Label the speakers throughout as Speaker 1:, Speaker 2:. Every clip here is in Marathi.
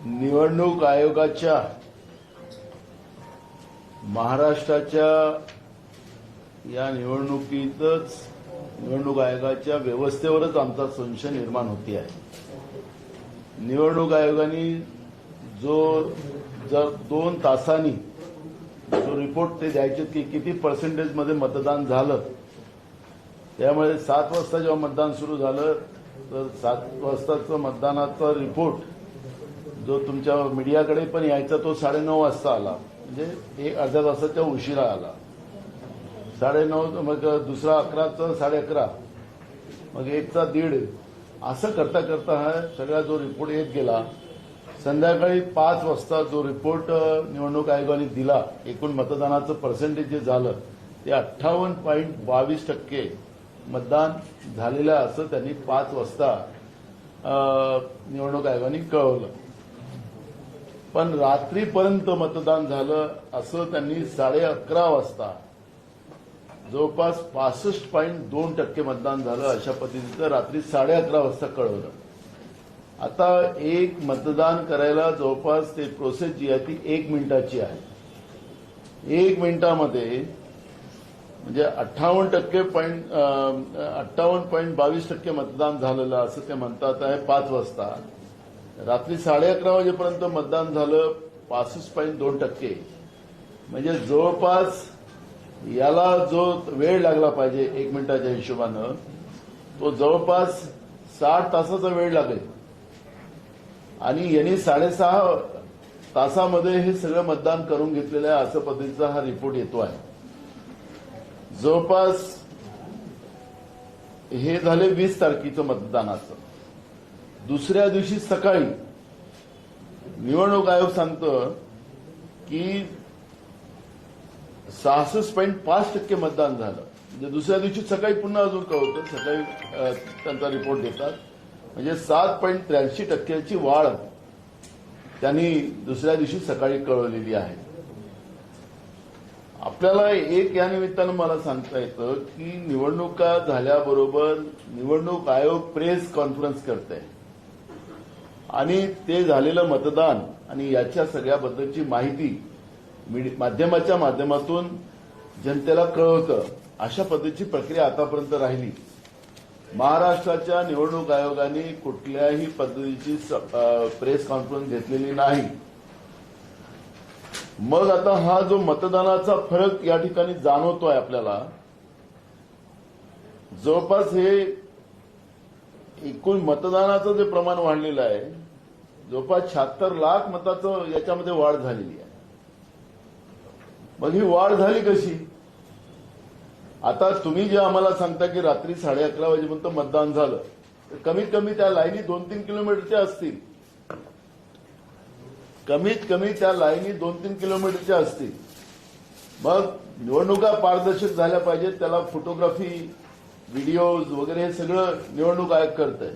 Speaker 1: निवडणूक आयोगाच्या महाराष्ट्राच्या या निवडणुकीतच निवडणूक आयोगाच्या व्यवस्थेवरच आमचा संशय निर्माण होते आहे। निवडणूक आयोगाने जर 2 तासांनी जो रिपोर्ट ते द्यायचे की किती पर्सेंटेज मध्ये मतदान झालं, त्यामुळे 7 वाजता जेव्हा मतदान सुरू झालं तर 7 वाजताचा मतदानाचा रिपोर्ट जो तुमच्या मीडियाकडे पण यायचा तो 9:30 वाजता आला, म्हणजे एक अर्ध्या तासाच्या उशिरा आला। 9:30 मग दुसरा 11चा 11:30, मग 1चा 1:30, असं करता करता हा सगळा जो रिपोर्ट येत गेला। संध्याकाळी 5 वाजता जो रिपोर्ट निवडणूक आयोगाने दिला, एकूण मतदानाचं पर्सेंटेज जे झालं ते 58.22% मतदान झालेलं असं त्यांनी 5 वाजता निवडणूक आयोगाने कळवलं। पण रात्रीपर्यंत मतदान झालं असं त्यांनी 11:30 वाजता जवळपास 65.2% मतदान झालं अशा पद्धतीचं रात्री 11:30 वाजता कळवलं। आता एक मतदान करायला जवळपास ते प्रोसेस जी आहे ती 1 मिनिटाची आहे। 1 मिनिटामध्ये म्हणजे 58.22% मतदान झालेलं असं ते म्हणतात आहे 5 वाजता। रात्री 11:30 वाजेपर्यंत मतदान झालं 65.2%, म्हणजे जवळपास याला जो वेळ लागला पाहिजे 1 मिनिटाच्या हिशोबानं तो जवळपास 60 तासाचा वेळ लागेल, आणि यांनी 6.5 तासामध्ये हे सगळं मतदान करून घेतलेलं आहे असं पद्धतीचा हा रिपोर्ट येतो आहे। जवळपास हे झाले 20 तारखेचं मतदानाचं। दुसऱ्या दिवशी सकाळी निवडणूक आयोग सांगतं की 66.5% मतदान झालं, म्हणजे दुसऱ्या दिवशी सकाळी पुन्हा अजून कळवतं, सकाळी त्यांचा रिपोर्ट देतात, म्हणजे 7.83% वाढ त्यांनी दुसऱ्या दिवशी सकाळी कळवलेली आहे। आपल्याला एक या निमित्तानं मला सांगता येतं की निवडणुका झाल्याबरोबर निवडणूक आयोग प्रेस कॉन्फरन्स करते आणि ते झालेलं मतदान आणि याच्या सगळ्याबद्दलची माहिती माध्यमाच्या माध्यमातून जनतेला कळवतं। अशा पद्धतीची प्रक्रिया आतापर्यंत राहिली। महाराष्ट्राच्या निवडणूक आयोगाने कुठल्याही पद्धतीची प्रेस कॉन्फरन्स घेतलेली नाही। मग आता हा जो मतदानाचा फरक या ठिकाणी जाणवतोय आपल्याला, जवळपास हे एकूण मतदानाचं जे प्रमाण वाढलेलं आहे, जवळपास 76 लाख मताचं याच्यामध्ये वाढ झालेली आहे। मग ही वाढ झाली कशी? आता तुम्ही जे आम्हाला सांगता की रात्री 11:30 वाजेपर्यंत मतदान झालं, तर कमीत कमी त्या लाईनी 2-3 किलोमीटरच्या असतील, कमीत कमी त्या लाईनी 2-3 किलोमीटरच्या असतील। मग निवडणुका पारदर्शक झाल्या पाहिजेत, त्याला फोटोग्राफी, व्हिडिओज वगैरे हे सगळं निवडणूक आयोग करतंय।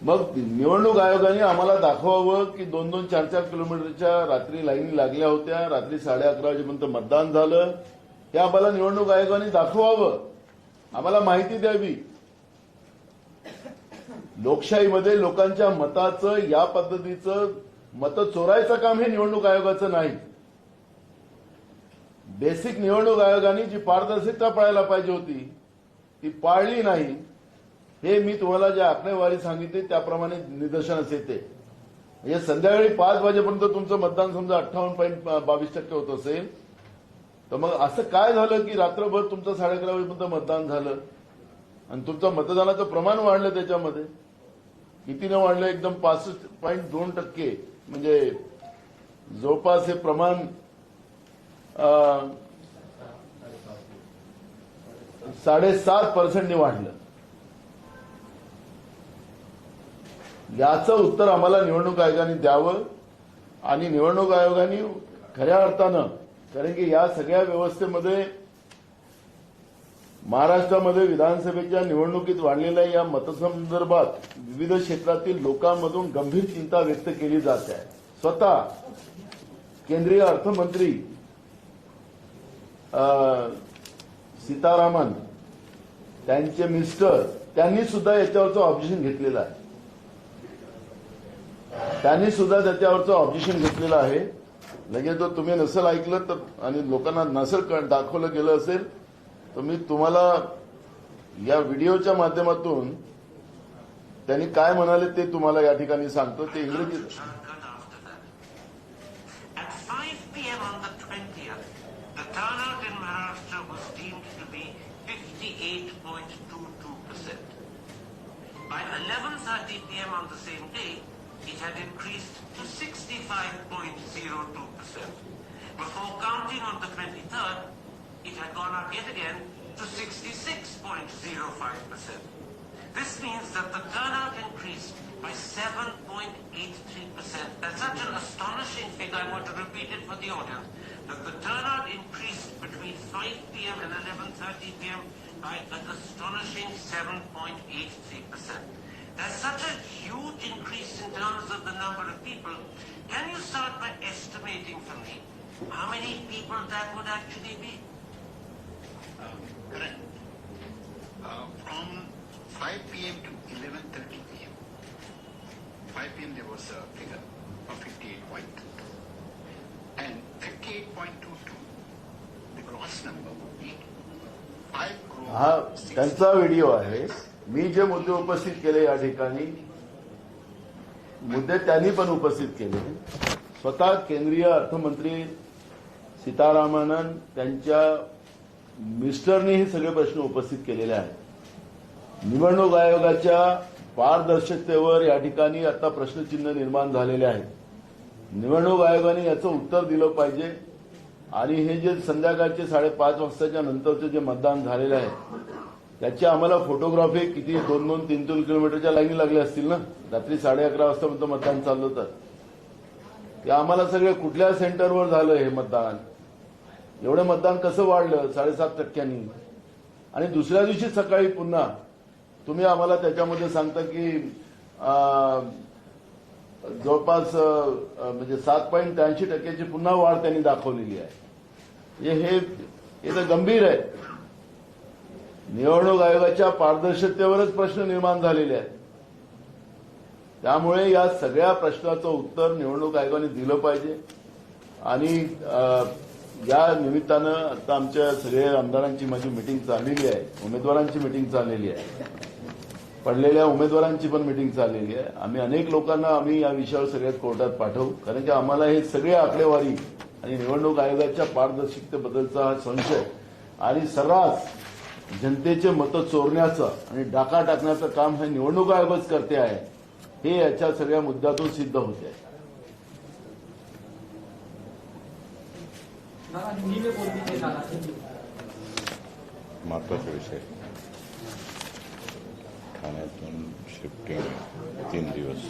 Speaker 1: मग निवडणूक आयोगाने आम्हाला दाखवावं की 2-2, 4-4 किलोमीटरच्या रात्री लाईनी लागल्या होत्या, रात्री 11:30 वाजेपर्यंत मतदान झालं, हे आम्हाला निवडणूक आयोगाने दाखवावं, आम्हाला माहिती द्यावी। लोकशाहीमध्ये लोकांच्या मताचं या पद्धतीचं मत चोरायचं काम हे निवडणूक आयोगाचं नाही। बेसिक निवडणूक आयोगाने जी पारदर्शकता पाळायला पाहिजे होती ती पाळली नाही, हे मी तुम्हाला ज्या आकडेवारी सांगितली त्याप्रमाणे निदर्शनास येते। म्हणजे संध्याकाळी 5 वाजेपर्यंत तुमचं मतदान समजा 58.22% होत असेल, तर मग असं काय झालं की रात्रभर तुमचं 11:30 वाजेपर्यंत मतदान झालं आणि तुमचं मतदानाचं प्रमाण वाढलं? त्याच्यामध्ये कितीनं वाढलं? एकदम 65.2%, म्हणजे जवळपास हे प्रमाण 7.5% वाढलं। याचं उत्तर आम्हाला निवडणूक आयोगाने द्यावं, आणि निवडणूक आयोगाने खऱ्या अर्थानं, कारण की या सगळ्या व्यवस्थेमध्ये महाराष्ट्रामध्ये विधानसभेच्या निवडणुकीत वाढलेल्या या मतसंदर्भात विविध क्षेत्रातील लोकांमधून गंभीर चिंता व्यक्त केली जात आहे। स्वतः केंद्रीय अर्थमंत्री सीतारामन, त्यांचे मिस्टर, त्यांनी सुद्धा याच्यावरचं ऑब्जेक्शन घेतलेलं आहे। त्यांनी सुद्धा त्याच्यावरचं ऑब्जेक्शन घेतलेलं आहे. लगेच जर तुम्ही नसेल ऐकलं तर आणि लोकांना नसेल दाखवलं गेलं असेल तर मी तुम्हाला या व्हिडिओच्या माध्यमातून त्यांनी काय म्हणाले ते तुम्हाला या ठिकाणी सांगतो. ते इंग्रजीत.
Speaker 2: At 5 p.m. on the 20th, the turnout in Maharashtra was deemed to be 58.22%. By 11:30 p.m. on the same day, it had increased to 65.02%. Before counting on the 23rd, it had gone up yet again to 66.05%. This means that the turnout increased by 7.83%. That's such an astonishing figure, I want to repeat it for the audience, that the turnout increased between 5 p.m. and 11:30 p.m. by an astonishing 7.83%. That's such a huge increase in terms of the number of people. Can you start by estimating for me how many people that would actually be?
Speaker 3: Correct. From 5 p.m. to 11:30 p.m. 5 p.m. there was a figure of 58.22. And 58.22, the gross number would be 5 crore.
Speaker 1: हा त्यांचा व्हिडिओ आहे. मी जे मुद्दे उपस्थित केले या ठिकाणी मुद्दे त्यांनी पण उपस्थित केले. स्वतः केंद्रीय अर्थमंत्री सीतारामन त्यांच्या मिस्टरनी हे सगळे प्रश्न उपस्थित केलेले आहेत. निवडणूक आयोगाच्या पारदर्शकतेवर या ठिकाणी आता प्रश्नचिन्ह निर्माण झालेले आहे. निवडणूक आयोगाने याचं उत्तर दिलं पाहिजे आणि हे जे संध्याकाळचे 5:30 वाजताच्या नंतरचे जे मतदान झालेले आहे त्याची आम्हाला फोटोग्राफी किती 2-3 किलोमीटरच्या लाईनी लागल्या असतील ना. रात्री 11:30 वाजता मतदान चाललं होतं ते आम्हाला सगळे कुठल्या सेंटरवर झालं हे मतदान, एवढं मतदान कसं वाढलं 7.5%. आणि दुसऱ्या दिवशी सकाळी पुन्हा तुम्ही आम्हाला त्याच्यामध्ये सांगता की जवळपास म्हणजे 7.83% पुन्हा वाढ त्यांनी दाखवलेली आहे. हे तर गंभीर आहे. निवडणूक आयोगाच्या पारदर्शकतेवरच प्रश्न निर्माण झालेले आहेत. त्यामुळे या सगळ्या प्रश्नाचं उत्तर निवडणूक आयोगाने दिलं पाहिजे. आणि या निमित्तानं आता आमच्या सगळ्या आमदारांची माझी मिटिंग चाललेली आहे, उमेदवारांची मिटिंग चाललेली आहे, पडलेल्या उमेदवारांची पण मिटिंग चाललेली आहे. आम्ही अनेक लोकांना या विषयावर सगळ्यात कोर्टात पाठवू, कारण की आम्हाला हे सगळे आकडेवारी आणि निवडणूक आयोगाच्या पारदर्शकतेबद्दलचा हा संशय आणि सर्रास जनतेचे मतं चोरण्याचं आणि डाका टाकण्याचं काम हे निवडणूक आयोगच करते आहे हे याच्या सगळ्या मुद्द्यातून सिद्ध होते आहे.
Speaker 4: महत्वाचा विषय ठाण्यातून शिफ्टिंग 3 दिवस.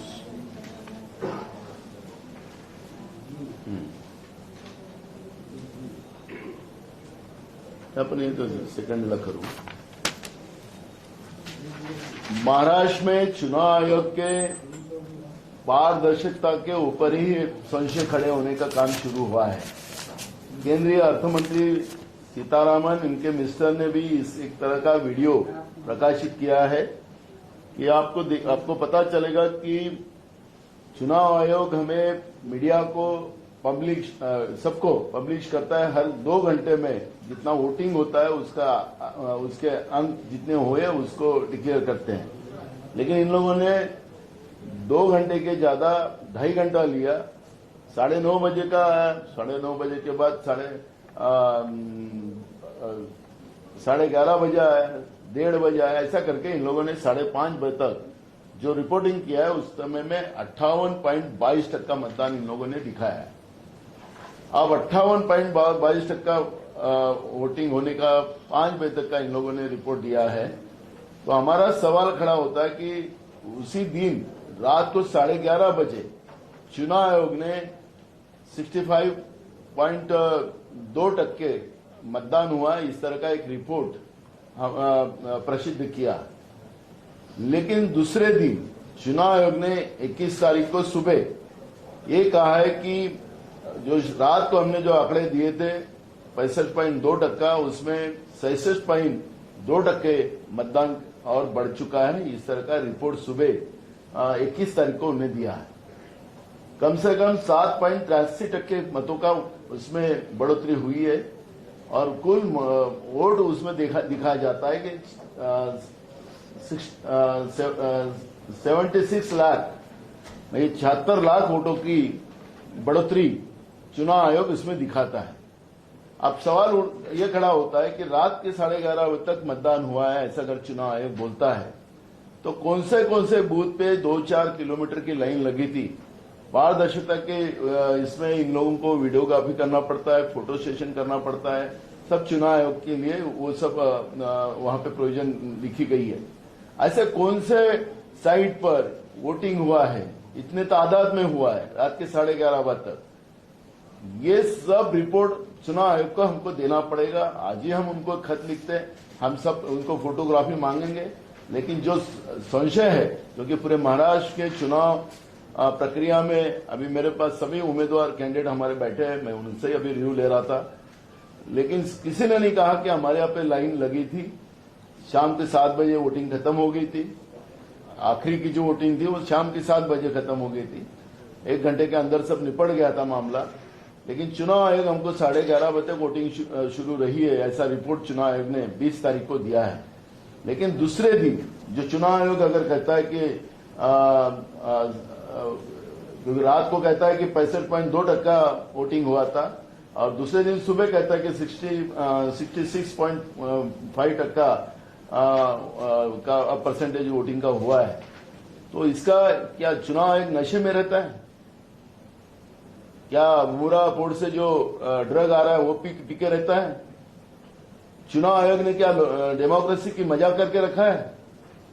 Speaker 1: अपन ये तो सेकंड ला करूं. महाराष्ट्र में चुनाव आयोग के पारदर्शिता के ऊपर ही संशय खड़े होने का काम शुरू हुआ है. केंद्रीय अर्थमंत्री सीतारामन इनके मिनिस्टर ने भी एक तरह का वीडियो प्रकाशित किया है कि आपको पता चलेगा कि चुनाव आयोग हमें मीडिया को पब्लिश सबको पब्लिश करता है हर 2 घंटे में जितना वोटिंग होता है उसके अंक जितने हुए उसको डिक्लेयर करते हैं. लेकिन इन लोगों ने 2 घंटे के ज्यादा 2.5 घंटा लिया. 9:30 बजे का 9:30 बजे के बाद 11:30 बजे आया, 1:30 बजे आया, ऐसा करके इन लोगों ने 5:30 बजे तक जो रिपोर्टिंग किया है उस समय में 58.22% मतदान इन लोगों ने दिखाया है. अब 58.22% वोटिंग होने का 5 बजे तक का इन लोगों ने रिपोर्ट दिया है. तो हमारा सवाल खड़ा होता है कि उसी दिन रात को 11:30 बजे चुनाव आयोग ने 65.2% मतदान हुआ इस तरह का एक रिपोर्ट प्रसिद्ध किया. लेकिन दूसरे दिन चुनाव आयोग ने 21 तारीख को सुबह ये कहा है कि जो रात को हमने जो आंकड़े दिए थे 65.2%, उसमें 66.2% मतदान और बढ़ चुका है. इस तरह का रिपोर्ट सुबह 21 तारीख को उन्हें दिया है. कम से कम 7.83% मतों का उसमें बढ़ोतरी हुई है और कुल वोट उसमें दिखाया जाता है कि 76 लाख 76 लाख वोटों की बढ़ोतरी चुनाव आयोग इसमें दिखाता है। अब सवाल यह खड़ा होता है कि रात के 11:30 बजे तक मतदान हुआ है, ऐसा अगर चुनाव आयोग बोलता है तो कौन से बूथ पे 2-4 किलोमीटर की लाइन लगी थी। पारदर्शिता के इसमें इन लोगों को वीडियोग्राफी करना पड़ता है, फोटो सेशन करना पड़ता है, सब चुनाव आयोग के लिए वो सब वहां पे प्रोविजन लिखी गई है। ऐसे कौन से साइट पर वोटिंग हुआ है, इतने तादाद में हुआ है रात के 11:30 बजे तक, ये सब रिपोर्ट चुनाव आयोग को हमको देना पड़ेगा। आज ही हम उनको खत लिखते हैं, हम सब उनको फोटोग्राफी मांगेंगे। लेकिन जो संशय है, क्योंकि पूरे महाराष्ट्र के चुनाव प्रक्रिया में अभी मेरे पास सभी उम्मीदवार कैंडिडेट हमारे बैठे हैं, मैं उनसे ही अभी रिव्यू ले रहा था, लेकिन किसी ने नहीं कहा कि हमारे यहाँ पे लाइन लगी थी, शाम के 7 बजे वोटिंग खत्म हो गई थी। आखिरी की जो वोटिंग थी वो शाम के 7 बजे खत्म हो गई थी, 1 घंटे के अंदर सब निपट गया था मामला। लेकिन चुनाव आयोग हमको 11:30 बजे तक वोटिंग शुरू रही है, ऐसा रिपोर्ट चुनाव आयोग ने 20 तारीख को दिया है। लेकिन दूसरे दिन जो चुनाव आयोग अगर कहता है कि रात को कहता है कि 65.2% वोटिंग हुआ था और दूसरे दिन सुबह कहता है कि 66.5% का परसेंटेज वोटिंग का हुआ है, तो इसका क्या चुनाव आयोग नशे में रहता है? क्या मुरा पोर्ट से जो ड्रग आ रहा है वो पी के रहता है? चुनाव आयोग ने क्या डेमोक्रेसी की मजाक करके रखा है?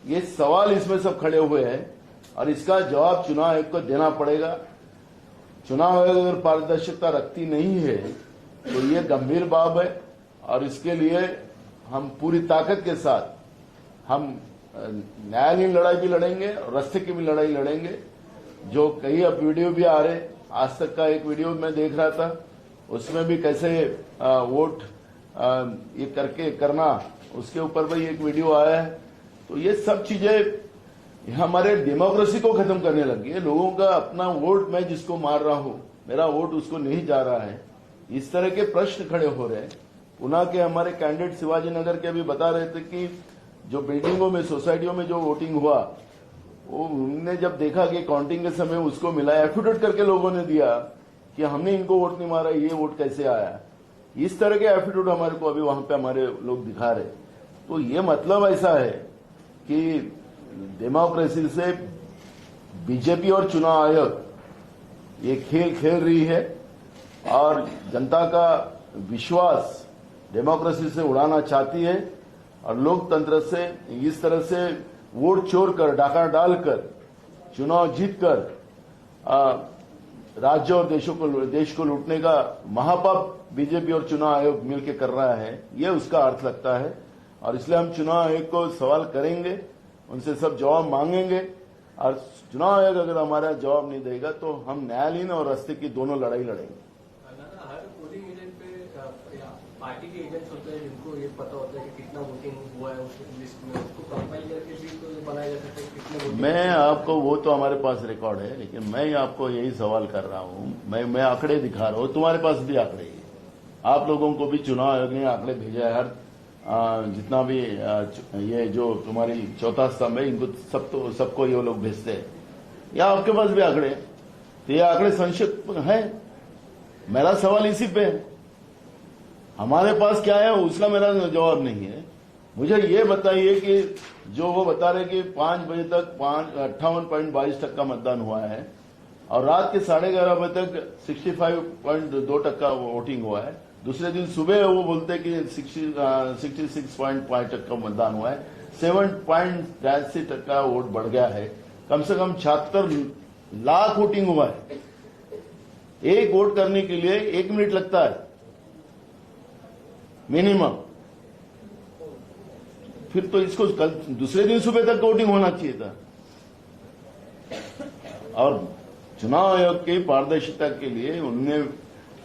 Speaker 1: ये सवाल इसमें सब खड़े हुए हैं और इसका जवाब चुनाव आयोग को देना पड़ेगा। चुनाव आयोग अगर पारदर्शिता रखती नहीं है तो ये गंभीर बात है और इसके लिए हम पूरी ताकत के साथ हम न्यायालयीन लड़ाई भी लड़ेंगे और रास्ते की भी लड़ाई लड़ेंगे। जो कई अब वीडियो भी आ रहे, आज तक का एक वीडियो मैं देख रहा था, उसमें भी कैसे वोट ये करके करना, उसके ऊपर भी एक वीडियो आया है। तो ये सब चीजें हमारे डेमोक्रेसी को खत्म करने लगी है। लोगों का अपना वोट, मैं जिसको मार रहा हूं मेरा वोट उसको नहीं जा रहा है, इस तरह के प्रश्न खड़े हो रहे हैं। पुणे के हमारे कैंडिडेट शिवाजी नगर के अभी बता रहे थे कि जो बिल्डिंगों में, सोसाइटियों में जो वोटिंग हुआ, वो उन्होंने जब देखा कि काउंटिंग के समय उसको मिला, एफिडेविट करके लोगों ने दिया कि हमने इनको वोट नहीं मारा, ये वोट कैसे आया। इस तरह के एफिडेविट हमारे को अभी वहां पे हमारे लोग दिखा रहे। तो ये मतलब ऐसा है कि डेमोक्रेसी से बीजेपी और चुनाव आयोग ये खेल खेल रही है और जनता का विश्वास डेमोक्रेसी से उड़ाना चाहती है और लोकतंत्र से इस तरह से वोट चोर कर, डाका डालकर, चुनाव जीतकर राज्य और देश को लूटने का महापाप बीजेपी और चुनाव आयोग मिलकर कर रहा है, ये उसका अर्थ लगता है। और इसलिए हम चुनाव आयोग को सवाल करेंगे, उनसे सब जवाब मांगेंगे और चुनाव आयोग अगर हमारा जवाब नहीं देगा तो हम न्यायालयीन और रास्ते की दोनों लड़ाई लड़ेंगे।
Speaker 5: हर पोलिंग एजेंट पे पार्टी के एजेंट्स होते हैं जिनको ये पता होता है कि कितना वोटिंग हुआ है उस लिस्ट में, उसको कंपाइल करके भी तो बनाया जा सकता है कितने वोटिंग।
Speaker 1: मैं आपको, वो तो हमारे पास रिकॉर्ड है, लेकिन मैं आपको यही सवाल कर रहा हूं, मैं आंकड़े दिखा रहा हूं, तुम्हारे पास भी आंकड़े है, आप लोगों को भी चुनाव आयोग ने आंकड़े भेजा है। हर जितना भी ये जो तुम्हारी चौथा स्तंभ है, इनको सबको ये लोग भेजते हैं, या आपके पास भी आंकड़े, तो ये आंकड़े संक्षिप्त है। मेरा सवाल इसी पे है, हमारे पास क्या है उसका मेरा जवाब नहीं है। मुझे ये बताइए कि जो वो बता रहे कि 5 बजे तक 58.22% मतदान हुआ है और रात के 11:30 बजे तक 65.2% वोटिंग हुआ है, दूसरे दिन सुबह वो बोलते कि 66.5% मतदान हुआ है, 7.83% वोट बढ़ गया है, कम से कम 76 लाख वोटिंग हुआ है। एक वोट करने के लिए 1 मिनट लगता है मिनिमम, फिर तो इसको कल दूसरे दिन सुबह तक वोटिंग होना चाहिए था। और चुनाव आयोग की पारदर्शिता के लिए उनने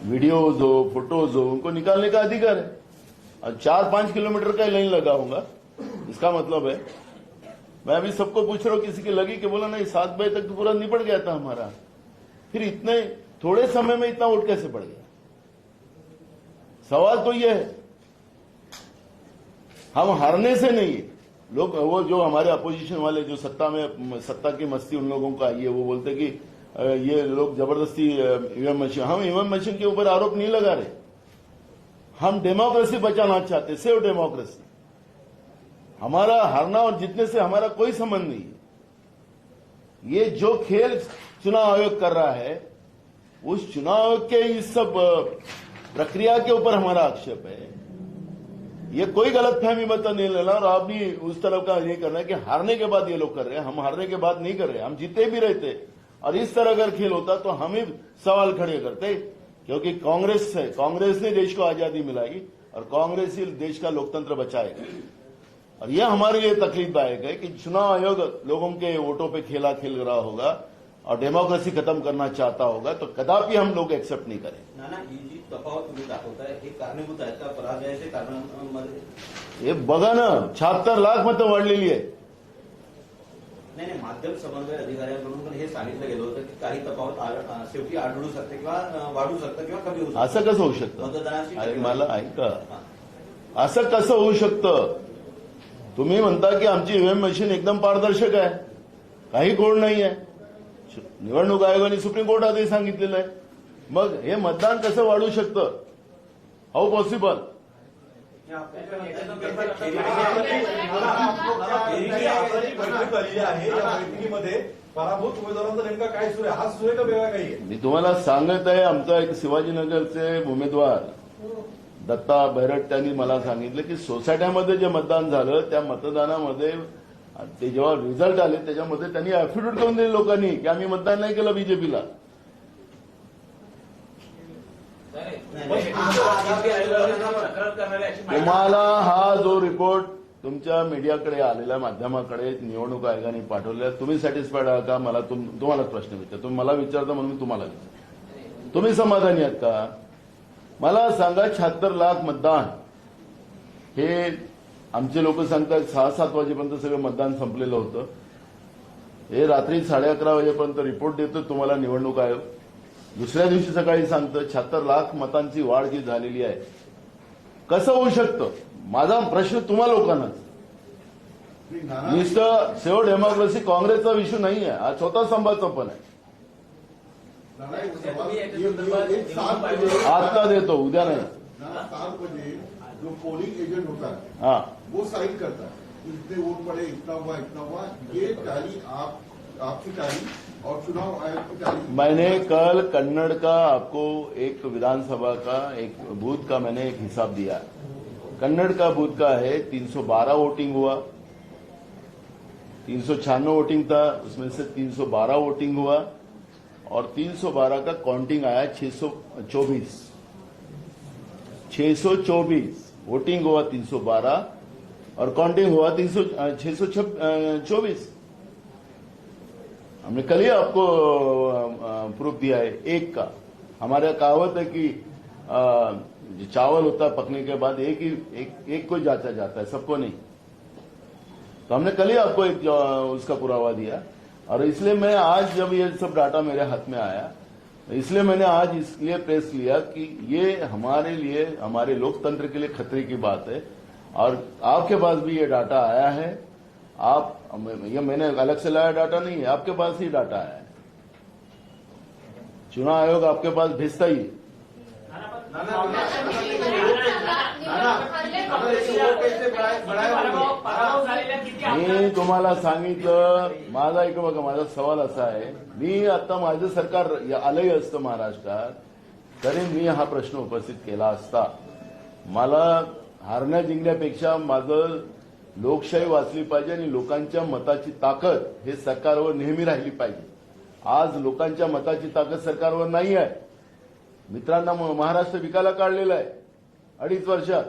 Speaker 1: वीडियोज हो, फोटोज हो, उनको निकालने का अधिकार है। और 4-5 किलोमीटर का लाइन लगा होगा, इसका मतलब है, मैं अभी सबको पूछ रहा हूं, किसी की लगी कि बोला नहीं 7 बजे तक तो पूरा निपट गया था हमारा, फिर इतने थोड़े समय में इतना वोट कैसे पड़ गया? सवाल तो ये है, हम हारने से नहीं है। लोग वो जो हमारे अपोजिशन वाले जो सत्ता की मस्ती उन लोगों का आई है, वो बोलते कि ये लोग जबरदस्ती ईवीएम मशीन, हम ईवीएम मशीन के ऊपर आरोप नहीं लगा रहे। हम डेमोक्रेसी बचाना चाहते, सेव डेमोक्रेसी। हमारा हारना और जीतने से हमारा कोई संबंध नहीं है। ये जो खेल चुनाव आयोग कर रहा है, उस चुनाव आयोग के इस सब प्रक्रिया के ऊपर हमारा आक्षेप है। ये कोई गलतफहमी मत नहीं लेना, और आप भी उस तरफ का नहीं करना है कि हारने के बाद ये लोग कर रहे हैं। हम हारने के बाद नहीं कर रहे, हम जीते भी रहते। और इस तरह अगर खेल होता तो हम ही सवाल खड़े करते, क्योंकि कांग्रेस ने देश को आजादी मिलाई और कांग्रेस ही देश का लोकतंत्र बचाएगा। और यह हमारे लिए तकलीफदायक है कि चुनाव आयोग लोगों के वोटों पे खेला खेल रहा होगा और डेमोक्रेसी खत्म करना चाहता होगा, तो कदापि हम लोग एक्सेप्ट नाही करें।
Speaker 6: नाना, ही जी तफावत तुम्ही दाखवताय हे कारणीभूत आहेत का पराजयाचे कारणांमध्ये?
Speaker 1: हे बघा ना, 76 लाख मतं वाढलेली आहे।
Speaker 6: नाही नाही, माध्यम समन्वय अधिकाऱ्यांकडून पण हे सांगितलं गेलं होतं की काही तफावत शेवटी आढळू शकते किंवा वाढू शकतं किंवा कमी होऊ शकतं।
Speaker 1: असं कसं होऊ शकतं?
Speaker 6: मतदानाची
Speaker 1: अरे मला ऐका, असं कसं होऊ शकतं? तुम्ही म्हणता की आमची ईव्हीएम मशीन एकदम पारदर्शक आहे, काही गोड नाही आहे। निवडणूक आयोगाने सुप्रीम कोर्टातही सांगितलेलं आहे। मग हे मतदान कसं वाढू शकतं? How possible?
Speaker 7: बैठकीमध्ये पराभूत उमेदवारांचा नेमका काय सुरू आहे? हा सुरू आहे का वेगळा काही आहे?
Speaker 1: मी तुम्हाला सांगत आहे, आमचा एक शिवाजीनगरचे उमेदवार दत्ता बैरट त्यांनी मला सांगितलं की सोसायट्यामध्ये जे मतदान झालं त्या मतदानामध्ये ते जेव्हा रिझल्ट आले त्याच्यामध्ये त्यांनी अॅफिडेव्हिट करून दिले लोकांनी की आम्ही मतदान नाही केलं बीजेपीला। तुम्हाला हा जो रिपोर्ट तुमच्या मीडियाकडे आलेल्या माध्यमाकडे निवडणूक आयोगाने पाठवलेला, तुम्ही सॅटिस्फाईड आहात का? मला तुम्हालाच प्रश्न विचारतो। तुम्ही मला विचारता म्हणून मी तुम्हाला विचारतो, तुम्ही समाधानी आहात का? मला सांगा, 76 लाख मतदान हे आमचे लोक सांगतात 6-7 वाजेपर्यंत सगळं मतदान संपलेलं होतं। हे रात्री 11:30 वाजेपर्यंत रिपोर्ट देतो तुम्हाला निवडणूक आयोग, दुसऱ्या दिवशी सकाळी सांगतं 76 लाख मतांची वाढ जी झालेली आहे। कसं होऊ शकतं? माझा प्रश्न तुम्हा लोकांना, नुसतं सेव डेमोक्रेसी काँग्रेसचा विषय नाही आहे, हा स्वतः संभाचा पण आहे। आता देतो, उद्या नाही।
Speaker 8: 7 बजे जो पोलिंग एजेंट होता है,
Speaker 1: हाँ,
Speaker 8: वो साइन करता है, इतने वोट पड़े, इतना हुआ, ये टैली आपकी टैली और चुनाव आयोग की टैली।
Speaker 1: मैंने कल कन्नड़ का आपको एक विधानसभा का एक बूथ का मैंने एक हिसाब दिया। कन्नड़ का बूथ का है 312 वोटिंग हुआ, 396 वोटिंग था, उसमें से 312 वोटिंग हुआ और 312 का काउंटिंग आया 624 वोटिंग हुआ 312 और काउंटिंग हुआ 624। हमने कल ही आपको प्रूफ दिया है एक का। हमारे कहावत है कि जो चावल होता है पकने के बाद एक को जाता है, सबको नहीं। तो हमने कल ही आपको एक उसका पुरावा दिया, और इसलिए मैं आज जब ये सब डाटा मेरे हाथ में आया, इसलिए मैंने आज इसलिए प्रेस लिया कि ये हमारे लिए, हमारे लोकतंत्र के लिए खतरे की बात है। और आपके पास भी ये डाटा आया है, ये मैंने अलग से लाया डाटा नहीं है, आपके पास ही डाटा आया है। चुनाव आयोग आपके पास भेजता ही है। मी तुम्हाला सांगितलं, माझा एक बघा, माझा सवाल असा आहे, मी आता माझं सरकार आलंही असतं महाराष्ट्रात तरी मी हा प्रश्न उपस्थित केला असता। मला हारण्या जिंकण्यापेक्षा माझं लोकशाही वाचली पाहिजे आणि लोकांच्या मताची ताकद हे सरकारवर नेहमी राहिली पाहिजे। आज लोकांच्या मताची ताकद सरकारवर नाही आहे। मित्रांना महाराष्ट्र विकायला काढलेला आहे 2.5 वर्षात,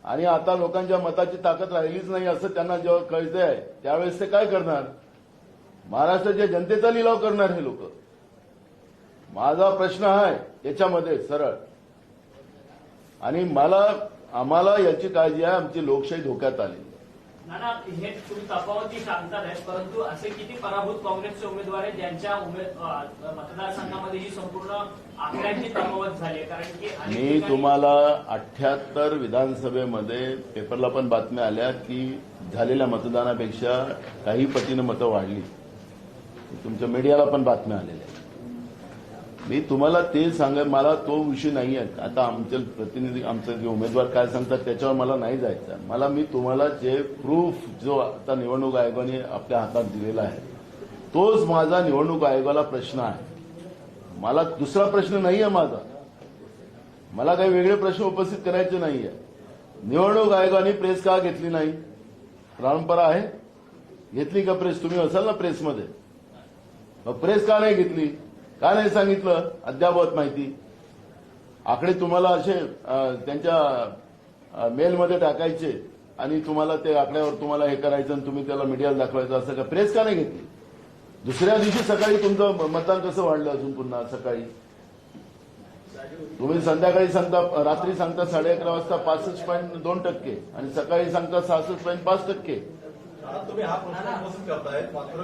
Speaker 1: आणि आता लोकांच्या मताची ताकद राहिलीच नाही असं त्यांना जेव्हा कळतंय त्यावेळेस ते काय करणार? महाराष्ट्राच्या जनतेचा लिलाव करणार हे लोक। माझा प्रश्न आहे याच्यामध्ये सरळ, आणि आम्हाला याची काळजी आहे, आमची लोकशाही धोक्यात आली।
Speaker 5: नाना, हे तुम्ही तफावती सांगतात आहेत, परंतु असे किती पराभूत काँग्रेसचे उमेदवार आहेत ज्यांच्या मतदारसंघामध्ये ही संपूर्ण आकड्यांची तफावत झाली आहे? कारण की अनेक
Speaker 1: मी
Speaker 5: ठिकाणी-
Speaker 1: तुम्हाला 78 विधानसभेमध्ये पेपरला पण बातम्या आल्या की झालेल्या मतदानापेक्षा काही पटीनं मतं वाढली. तुमच्या मीडियाला पण बातम्या आलेल्या आहेत. मी तुम्हाला ते सांगा, मला तो विषय नाही आहे. आता आमचे प्रतिनिधी, आमचे जे उमेदवार काय सांगतात त्याच्यावर मला नाही जायचं. मला मी तुम्हाला जे प्रूफ जो आता निवडणूक आयोगाने आपल्या हातात दिलेला आहे तोच माझा निवडणूक आयोगाला प्रश्न आहे. मला दुसरा प्रश्न नाही आहे माझा. मला काही वेगळे प्रश्न उपस्थित करायचे नाहीये. निवडणूक आयोगाने प्रेस का घेतली नाही? परंपरा आहे, घेतली का प्रेस? तुम्ही असाल ना प्रेसमध्ये, मग प्रेस का नाही घेतली? का नाही सांगितलं अद्यावत माहिती? आकडे तुम्हाला असे त्यांच्या मेलमध्ये टाकायचे आणि तुम्हाला ते आकड्यावर तुम्हाला हे करायचं आणि तुम्ही त्याला मीडियाला दाखवायचं, असं का प्रेस का नाही घेतली? दुसऱ्या दिवशी सकाळी तुमचं मतदान कसं वाढलं? अजून पुन्हा सकाळी तुम्ही संध्याकाळी सांगता, रात्री सांगता 11:30 वाजता 65.2% आणि सकाळी सांगता 66.5%.
Speaker 7: आता तुम्ही हा प्रश्न उपस्थित करताय, मात्र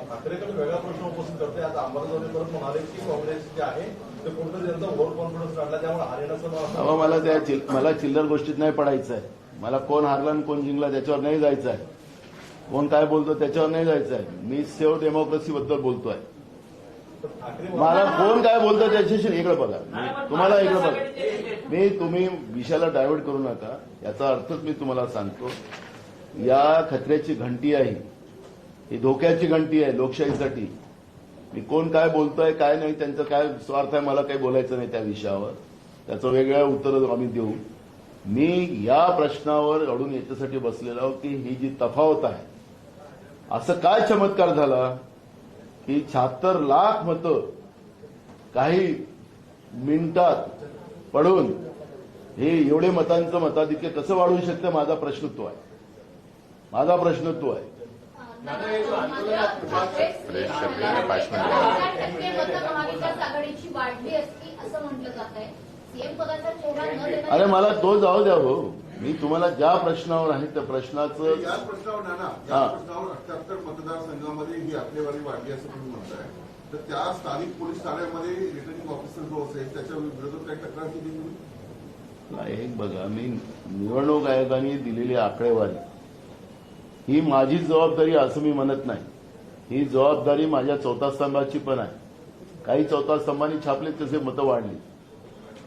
Speaker 7: ठाकरेकडे वेगळा प्रश्न उपस्थित करताय. आता अंबादास परत म्हणाले की काँग्रेस जे आहे ते कुठेतरी त्यांचा ओव्हर कॉन्फिडन्स काढला, त्यामुळे हरियाणाचं
Speaker 1: अहो, मला चिल्लर गोष्टीत नाही पडायचं आहे. मला कोण हारला आणि कोण जिंकला त्याच्यावर नाही जायचं आहे. कोण काय बोलतो त्याच्यावर नाही जायचं आहे. मी सेव्ह डेमोक्रेसी बद्दल बोलतोय. मला कोण काय बोलतो त्याच्याशी इकडे बघा. तुम्हाला इकडे बघा. तुम्ही विषयाला डायव्हर्ट करू नका. याचा अर्थच मी तुम्हाला सांगतो. या खतऱ्याची घंटी आहे, ही धोक्याची घंटी आहे लोकशाहीसाठी. मी कोण काय बोलतोय काय नाही त्यांचं काय स्वार्थ आहे मला काही बोलायचं नाही त्या विषयावर. त्याचं वेगळं उत्तर आम्ही देऊ. मी या प्रश्नावर अडून याच्यासाठी बसलेलो आहोत की ही जी तफावत आहे, असं काय चमत्कार झाला की 76 लाख मतं काही मिनिटात पडून हे एवढे मतांचं मताधिक्य कसं वाढवू शकतं? माझा प्रश्न तो आहे. माझा प्रश्न तो आहे.
Speaker 9: महाविकास आघाडीची वाढली असती असं म्हटलं जात आहे. सीएम पदाचा चेहरा न देता
Speaker 1: अरे मला तो जाऊ द्या हो. मी तुम्हाला ज्या प्रश्नावर आहे त्या प्रश्नाचं
Speaker 8: या प्रश्नावर नाना, या प्रश्नावर 78 मतदारसंघामध्ये ही आकडेवारी वाढली असं तुम्ही म्हणताय, तर त्या स्थानिक पोलीस ठाण्यामध्ये रिटर्निंग ऑफिसर जो असेल त्याच्या विरोधात काही तक्रार केली तुम्ही?
Speaker 1: एक बघा, मी निवडणूक आयोगाने दिलेली आकडेवारी ही माझी जबाबदारी असं मी म्हणत नाही. ही जबाबदारी माझ्या चौथा स्तंभाची पण आहे. काही चौथा स्तंभांनी छापले तसे मतं वाढली.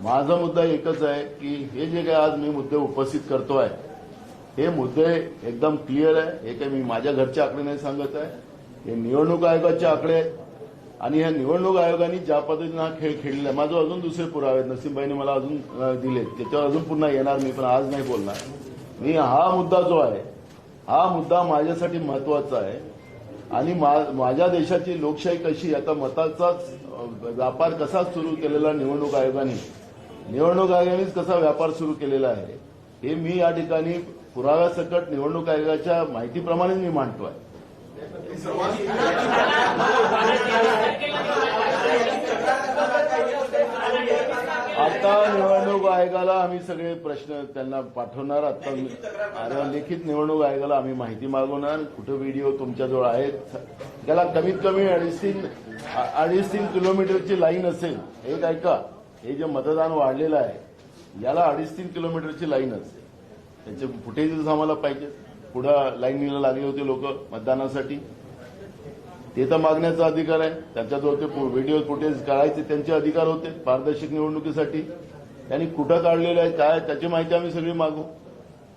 Speaker 1: माझा मुद्दा एकच आहे की हे जे काही आज मी मुद्दे उपस्थित करतोय हे मुद्दे एकदम क्लिअर आहे. हे काही मी माझ्या घरचे आकडे नाही सांगत आहे. हे निवडणूक आयोगाचे आकडे आहेत आणि ह्या निवडणूक आयोगाने ज्या पद्धतीने हा खेळ खेळलेला आहे, माझं अजून दुसरे पुरावे आहेत. नसीमबाईने मला अजून दिले, त्याच्यावर अजून पुन्हा येणार मी, पण आज नाही बोलणार मी. हा मुद्दा जो आहे हा मुद्दा माझ्यासाठी महत्वाचा आहे आणि माझ्या देशाची लोकशाही कशी, आता मताचाच व्यापार कसा सुरू केलेला निवडणूक आयोगानेच कसा व्यापार सुरू केलेला आहे हे मी या ठिकाणी पुराव्यासकट निवडणूक आयोगाच्या माहितीप्रमाणे मी मांडतोय. आता निवडणूक आयोगाला आम्ही सगळे प्रश्न त्यांना पाठवणार. आता लिखित निवडणूक आयोगाला आम्ही माहिती मागवणार. कुठे व्हिडिओ तुमच्याजवळ आहेत, त्याला कमीत कमी 2.5 किलोमीटरची लाईन असेल. एक ऐका, हे जे मतदान वाढलेलं आहे याला 2.5 किलोमीटरची लाईन असेल. त्याचे फुटेजेस आम्हाला पाहिजे. पुढं लाईनीला लागले होते लोक मतदानासाठी, ते तर मागण्याचा अधिकार आहे. त्यांच्याजवळ ते व्हिडिओ फुटेज काढायचे त्यांचे अधिकार होते पारदर्शक निवडणुकीसाठी. त्यांनी कुठं काढलेलं आहे काय त्याची माहिती आम्ही सगळी मागू.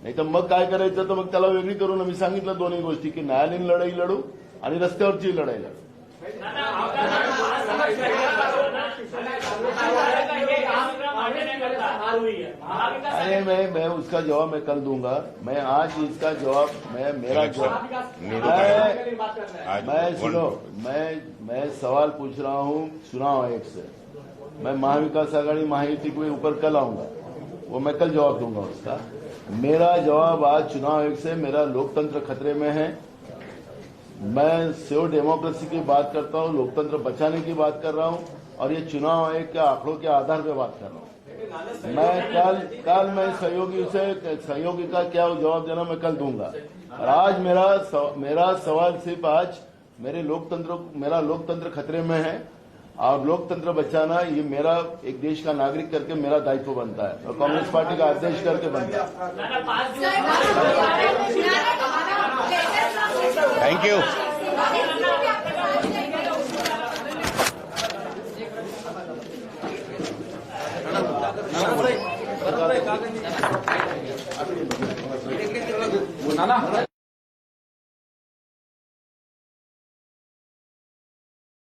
Speaker 1: नाही तर मग काय करायचं, तर मग त्याला वेगळी करून आम्ही सांगितलं दोन्ही गोष्टी की न्यायालयीन लढाई लढू आणि रस्त्यावरची लढाई लढू. अरे मैं उसका जवाब मैं कल दूंगा. मैं आज इसका जवाब मेरा जवाब मैं सुनो, मैं सवाल पूछ रहा हूँ चुनाव आयोग से. मैं महाविकास आघाड़ी महायुति के ऊपर कल आऊंगा, वो मैं कल जवाब दूंगा उसका. मेरा जवाब आज चुनाव आयोग से, मेरा लोकतंत्र खतरे में है. मैं सेव डेमोक्रेसी की बात करता हूँ, लोकतंत्र बचाने की बात कर रहा हूँ और ये चुनाव आयोग के आंकड़ों के आधार पर बात कर रहा हूँ. मैं कल मैं सहयोगी का क्या जवाब देना मैं कल दूंगा। और आज मेरा सवाल सिर्फ आज मेरा लोकतंत्र खतरे में है और लोकतंत्र बचाना ये मेरा एक देश का नागरिक करके मेरा दायित्व बनता है और कांग्रेस पार्टी का अध्यक्ष करके बनता है।
Speaker 4: Thank you.
Speaker 1: Thank you.